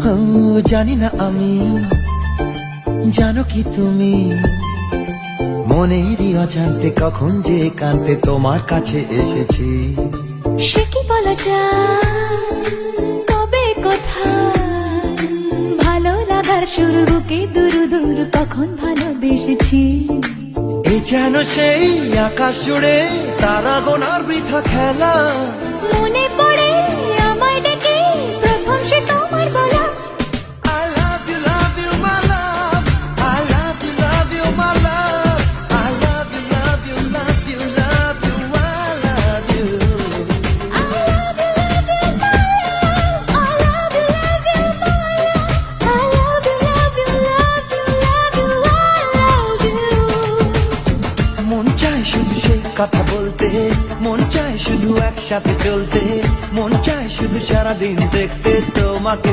ও জানি না আমি, জানো কি তুমি, মনেরই অজান্তে কখন যে কান্তে তোমার কাছে এসেছি। সে কি বলা যায়, তবে কোথায় ভালো লাগার শুরু, বুকে দুরু দুরু তখন ভালোবেসেছি। এ যেন সেই আকাশ জুড়ে তারা গোনার বৃথা খেলা, মনে পড়ে আমায় ডেকে প্রথম সে তোমার বলা। I love you, love you, my love. I love you, love you, my love. I love you, love you, love you, love you, I love you. I love you, love you, my love. I love you, love you, my love. I love you, love you, love you, love you, I love you. মন চায় শুধু সেই কথা বলতে, মন চায় শুধু একসাথে চলতে, মন চায় শুধু সারাদিন দেখতে তোমাকে।